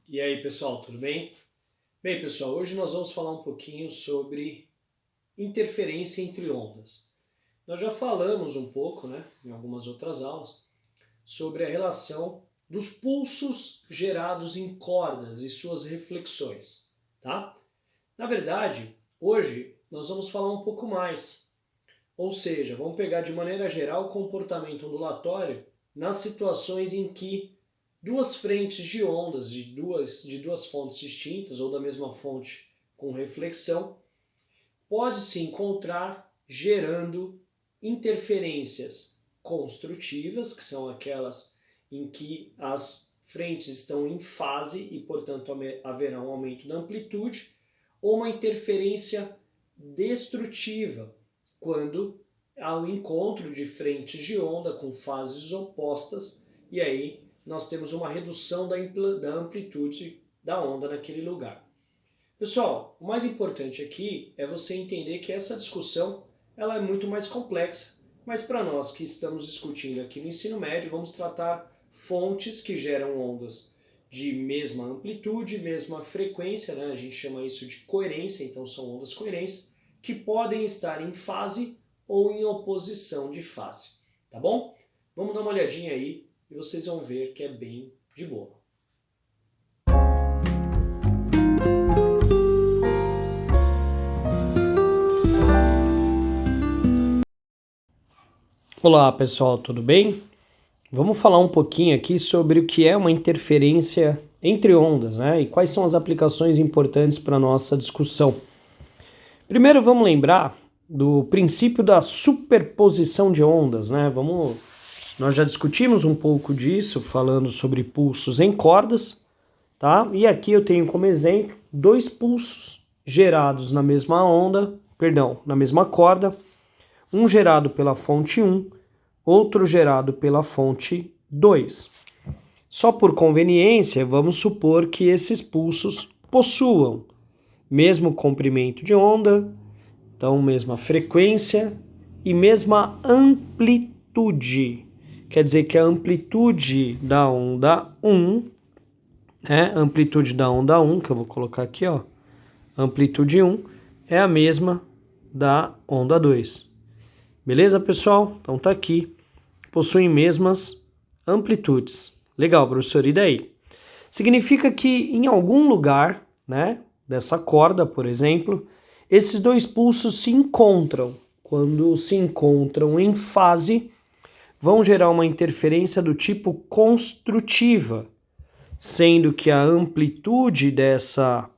E aí, pessoal, tudo bem? Bem, pessoal, hoje nós vamos falar um pouquinho sobre interferência entre ondas. Nós já falamos um pouco, em algumas outras aulas, sobre a relação dos pulsos gerados em cordas e suas reflexões, tá? Na verdade, hoje nós vamos falar um pouco mais, ou seja, vamos pegar de maneira geral o comportamento ondulatório nas situações em que duas frentes de ondas de duas fontes distintas ou da mesma fonte com reflexão pode se encontrar gerando interferências construtivas, que são aquelas em que as frentes estão em fase e, portanto, haverá um aumento da amplitude, ou uma interferência destrutiva, quando há o encontro de frentes de onda com fases opostas, e aí nós temos uma redução da amplitude da onda naquele lugar. Pessoal, o mais importante aqui é você entender que essa discussão ela é muito mais complexa, mas para nós que estamos discutindo aqui no ensino médio, vamos tratar fontes que geram ondas de mesma amplitude, mesma frequência, a gente chama isso de coerência, então são ondas coerentes, que podem estar em fase ou em oposição de fase, tá bom? Vamos dar uma olhadinha aí e vocês vão ver que é bem de boa. Olá pessoal, tudo bem? Vamos falar um pouquinho aqui sobre o que é uma interferência entre ondas, e quais são as aplicações importantes para a nossa discussão. Primeiro vamos lembrar do princípio da superposição de ondas, Nós já discutimos um pouco disso, falando sobre pulsos em cordas, tá? E aqui eu tenho como exemplo dois pulsos gerados na mesma na mesma corda, um gerado pela fonte 1, outro gerado pela fonte 2. Só por conveniência, vamos supor que esses pulsos possuam mesmo comprimento de onda, então mesma frequência e mesma amplitude. Quer dizer que a amplitude da onda 1, amplitude da onda 1, que eu vou colocar aqui, amplitude 1, é a mesma da onda 2. Beleza, pessoal? Então tá aqui. Possuem mesmas amplitudes. Legal, professor, e daí? Significa que em algum lugar, dessa corda, por exemplo, esses dois pulsos se encontram. Quando se encontram em fase, vão gerar uma interferência do tipo construtiva, sendo que a amplitude dessa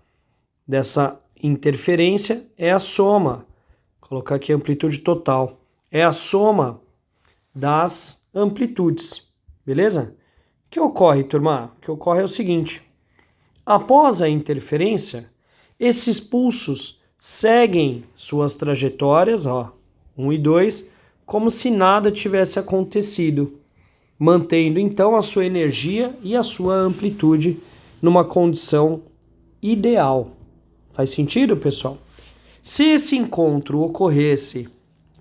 interferência é a soma. Vou colocar aqui a amplitude total. É a soma das amplitudes, beleza? O que ocorre, turma? O que ocorre é o seguinte: após a interferência, esses pulsos seguem suas trajetórias, 1 e 2, como se nada tivesse acontecido, mantendo então a sua energia e a sua amplitude numa condição ideal. Faz sentido, pessoal? Se esse encontro ocorresse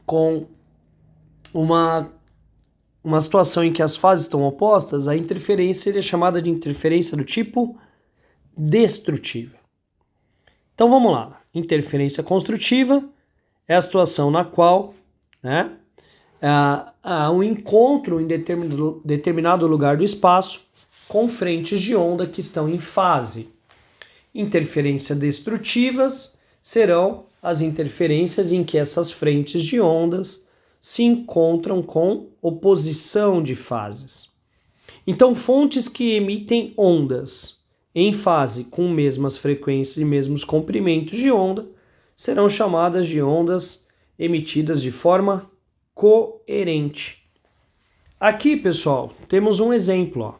com uma situação em que as fases estão opostas, a interferência seria chamada de interferência do tipo destrutiva. Então vamos lá. Interferência construtiva é a situação na qual há um encontro em determinado lugar do espaço com frentes de onda que estão em fase. Interferências destrutivas serão as interferências em que essas frentes de ondas se encontram com oposição de fases. Então, fontes que emitem ondas em fase com mesmas frequências e mesmos comprimentos de onda serão chamadas de ondas emitidas de forma coerente. Aqui, pessoal, temos um exemplo.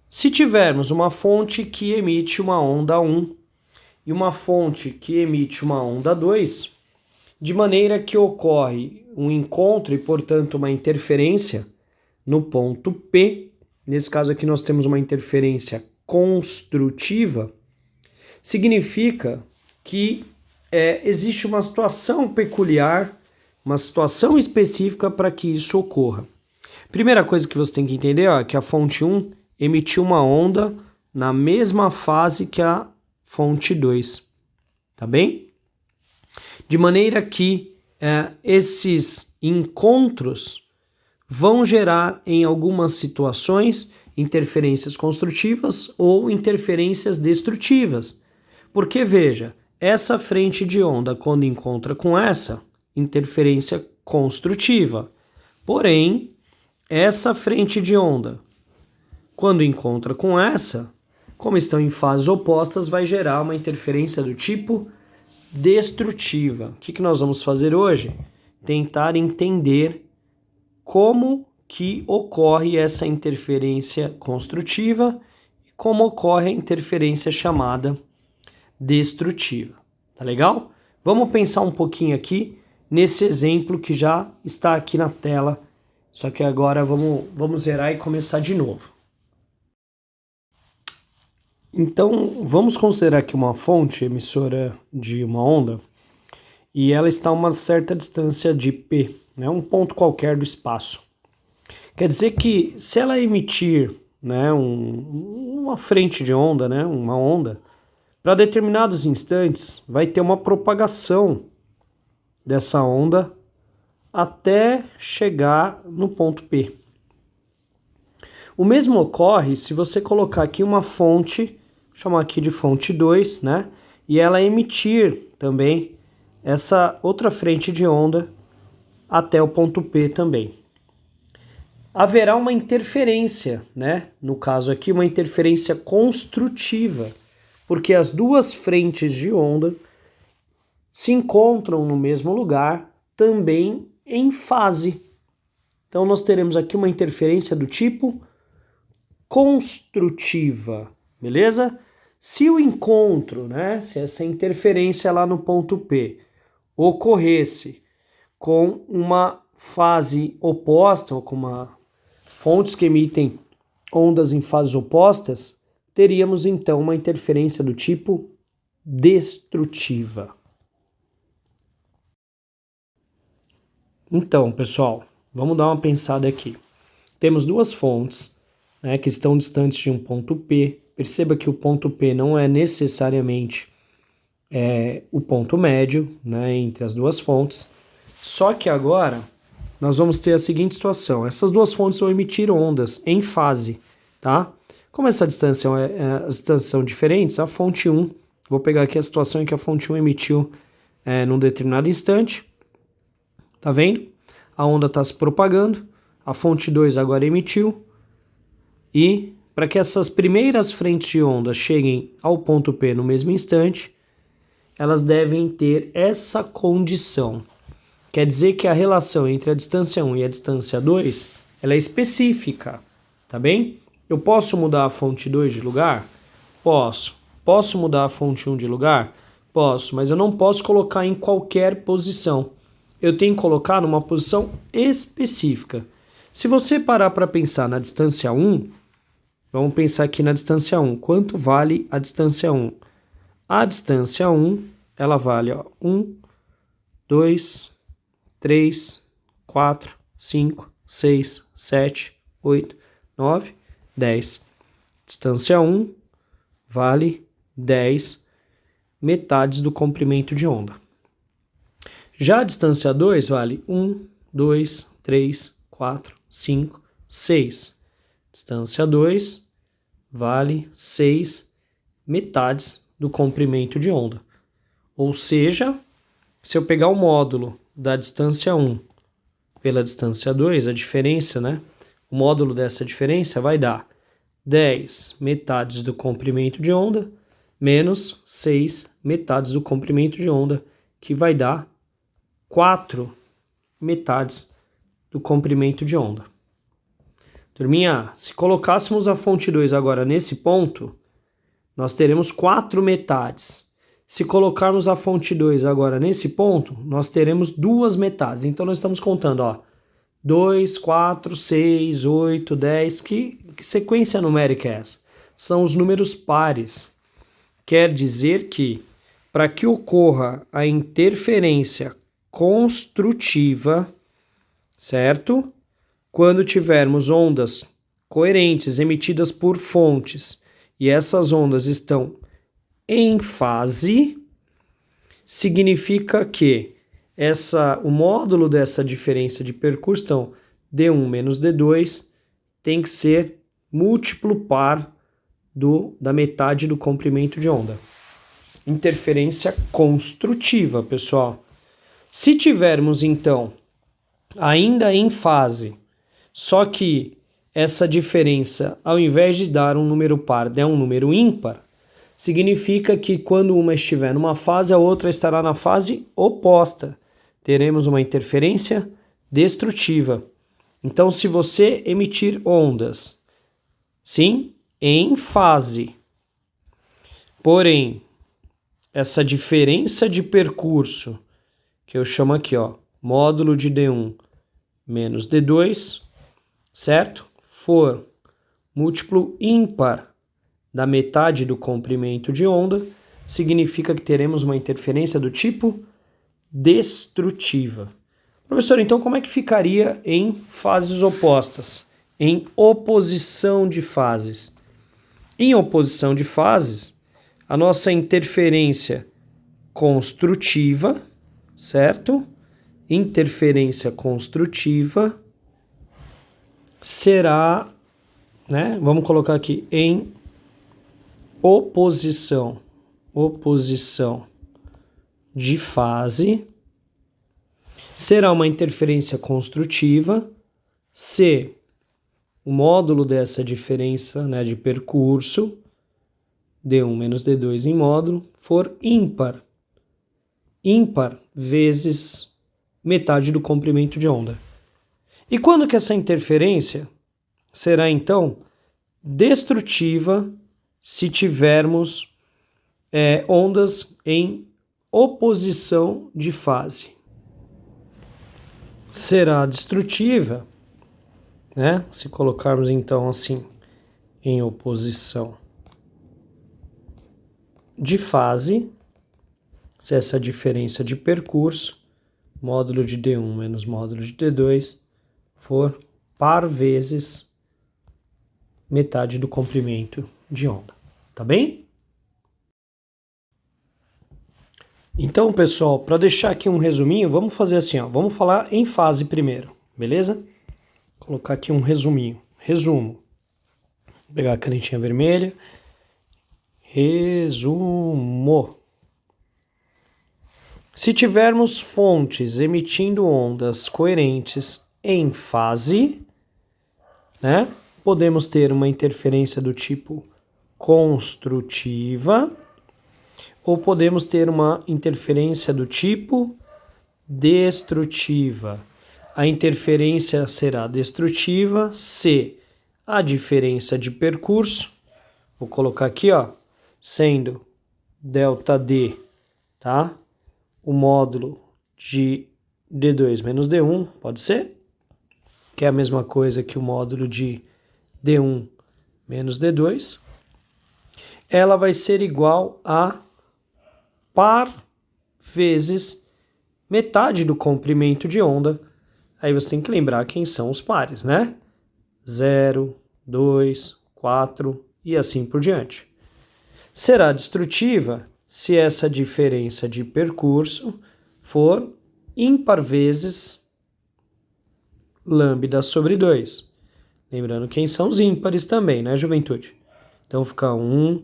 Se tivermos uma fonte que emite uma onda 1 e uma fonte que emite uma onda 2, de maneira que ocorre um encontro e, portanto, uma interferência no ponto P, nesse caso aqui nós temos uma interferência construtiva, significa que existe uma situação peculiar, uma situação específica para que isso ocorra. Primeira coisa que você tem que entender é que a fonte 1 emitiu uma onda na mesma fase que a fonte 2, tá bem? De maneira que esses encontros vão gerar em algumas situações interferências construtivas ou interferências destrutivas. Porque veja, essa frente de onda quando encontra com essa, interferência construtiva. Porém, essa frente de onda quando encontra com essa, como estão em fases opostas, vai gerar uma interferência do tipo destrutiva. O que nós vamos fazer hoje? Tentar entender como que ocorre essa interferência construtiva e como ocorre a interferência chamada destrutiva. Tá legal? Vamos pensar um pouquinho aqui nesse exemplo que já está aqui na tela, só que agora vamos zerar e começar de novo. Então, vamos considerar aqui uma fonte emissora de uma onda e ela está a uma certa distância de P, né, um ponto qualquer do espaço. Quer dizer que se ela emitir, né, uma frente de onda, né, uma onda, para determinados instantes vai ter uma propagação dessa onda até chegar no ponto P. O mesmo ocorre se você colocar aqui uma fonte, chamar aqui de fonte 2, né? E ela emitir também essa outra frente de onda até o ponto P também. Haverá uma interferência, né? No caso aqui, uma interferência construtiva, porque as duas frentes de onda se encontram no mesmo lugar, também em fase. Então nós teremos aqui uma interferência do tipo construtiva, beleza? Se o encontro, né, se essa interferência lá no ponto P ocorresse com uma fase oposta, ou com fontes que emitem ondas em fases opostas, teríamos então uma interferência do tipo destrutiva. Então, pessoal, vamos dar uma pensada aqui. Temos duas fontes, né, que estão distantes de um ponto P. Perceba que o ponto P não é necessariamente o ponto médio, né, entre as duas fontes. Só que agora nós vamos ter a seguinte situação. Essas duas fontes vão emitir ondas em fase, tá? Como essa distância as distâncias são diferentes, a fonte 1, vou pegar aqui a situação em que a fonte 1 emitiu num determinado instante, tá vendo? A onda está se propagando, a fonte 2 agora emitiu, e para que essas primeiras frentes de onda cheguem ao ponto P no mesmo instante, elas devem ter essa condição. Quer dizer que a relação entre a distância 1 e a distância 2 ela é específica, tá bem? Eu posso mudar a fonte 2 de lugar? Posso. Posso mudar a fonte 1 de lugar? Posso, mas eu não posso colocar em qualquer posição. Eu tenho que colocar numa posição específica. Se você parar para pensar na distância 1, vamos pensar aqui na distância 1. Quanto vale a distância 1? A distância 1, ela vale 1, 2, 3, 4, 5, 6, 7, 8, 9, 10. Distância 1 vale 10 metades do comprimento de onda. Já a distância 2 vale 1, 2, 3, 4, 5, 6. Distância 2 vale 6 metades do comprimento de onda. Ou seja, se eu pegar o módulo da distância 1 pela distância 2, a diferença, né? O módulo dessa diferença vai dar 10 metades do comprimento de onda menos 6 metades do comprimento de onda, que vai dar 4 metades do comprimento de onda. Turminha, se colocássemos a fonte 2 agora nesse ponto, nós teremos 4 metades. Se colocarmos a fonte 2 agora nesse ponto, nós teremos 2 metades. Então nós estamos contando, ó, 2, 4, 6, 8, 10. Que sequência numérica é essa? São os números pares. Quer dizer que, para que ocorra a interferência construtiva, certo? Quando tivermos ondas coerentes emitidas por fontes e essas ondas estão em fase, significa que o módulo dessa diferença de percurso, então, D1 menos D2, tem que ser múltiplo par da metade do comprimento de onda. Interferência construtiva, pessoal. Se tivermos, então, ainda em fase, só que essa diferença, ao invés de dar um número par, der um número ímpar, significa que quando uma estiver numa fase, a outra estará na fase oposta. Teremos uma interferência destrutiva. Então, se você emitir ondas, sim, em fase, porém, essa diferença de percurso, que eu chamo aqui, ó, módulo de D1 menos D2, certo? For múltiplo ímpar da metade do comprimento de onda, significa que teremos uma interferência do tipo destrutiva. Professor, então como é que ficaria em fases opostas? Em oposição de fases. Em oposição de fases, a nossa interferência construtiva, certo? Interferência construtiva será, né? Vamos colocar aqui em oposição de fase, será uma interferência construtiva se o módulo dessa diferença, né, de percurso, D1 menos D2 em módulo, for ímpar. Ímpar vezes metade do comprimento de onda. E quando que essa interferência será, então, destrutiva se tivermos ondas em oposição de fase? Será destrutiva, né? Se colocarmos, então, assim, em oposição de fase, se essa diferença de percurso, módulo de D1 menos módulo de D2, for par vezes metade do comprimento de onda, tá bem? Então, pessoal, para deixar aqui um resuminho, vamos fazer assim, ó, vamos falar em fase primeiro, beleza? Vou colocar aqui um resuminho. Resumo. Vou pegar a canetinha vermelha. Resumo. Se tivermos fontes emitindo ondas coerentes em fase, né, podemos ter uma interferência do tipo construtiva ou podemos ter uma interferência do tipo destrutiva. A interferência será destrutiva se a diferença de percurso, vou colocar aqui, ó, sendo ΔD, tá? O módulo de D2 menos D1, pode ser? Que é a mesma coisa que o módulo de D1 menos D2. Ela vai ser igual a par vezes metade do comprimento de onda. Aí você tem que lembrar quem são os pares, né? 0, 2, 4 e assim por diante. Será destrutiva se essa diferença de percurso for ímpar vezes lambda sobre 2. Lembrando quem são os ímpares também, né, juventude? Então fica 1,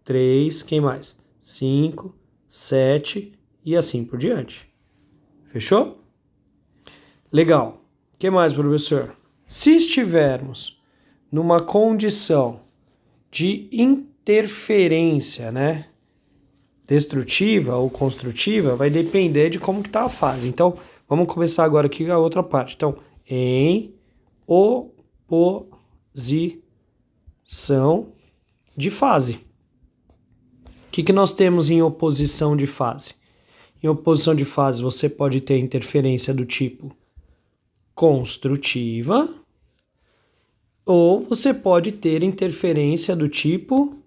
3, quem mais? 5, 7 e assim por diante. Fechou? Legal. O que mais, professor? Se estivermos numa condição de interferência, né, destrutiva ou construtiva, vai depender de como que está a fase. Então, vamos começar agora aqui a outra parte. Então, em oposição de fase. O que nós temos em oposição de fase? Em oposição de fase, você pode ter interferência do tipo construtiva ou você pode ter interferência do tipo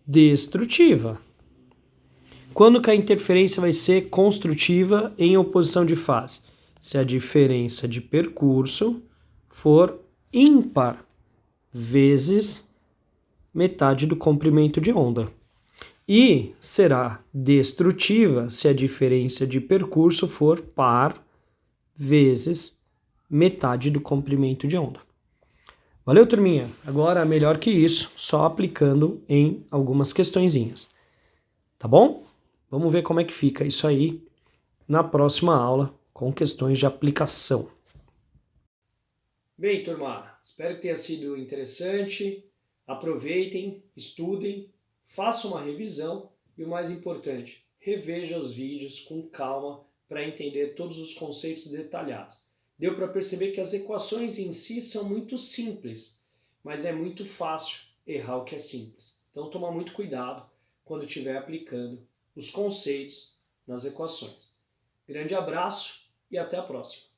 destrutiva. Quando que a interferência vai ser construtiva em oposição de fase? Se a diferença de percurso for ímpar vezes metade do comprimento de onda. E será destrutiva se a diferença de percurso for par vezes metade do comprimento de onda. Valeu, turminha? Agora, melhor que isso, só aplicando em algumas questõezinhas. Tá bom? Vamos ver como é que fica isso aí na próxima aula com questões de aplicação. Bem, turma, espero que tenha sido interessante. Aproveitem, estudem, façam uma revisão e, o mais importante, reveja os vídeos com calma para entender todos os conceitos detalhados. Deu para perceber que as equações em si são muito simples, mas é muito fácil errar o que é simples. Então, toma muito cuidado quando estiver aplicando os conceitos nas equações. Grande abraço e até a próxima!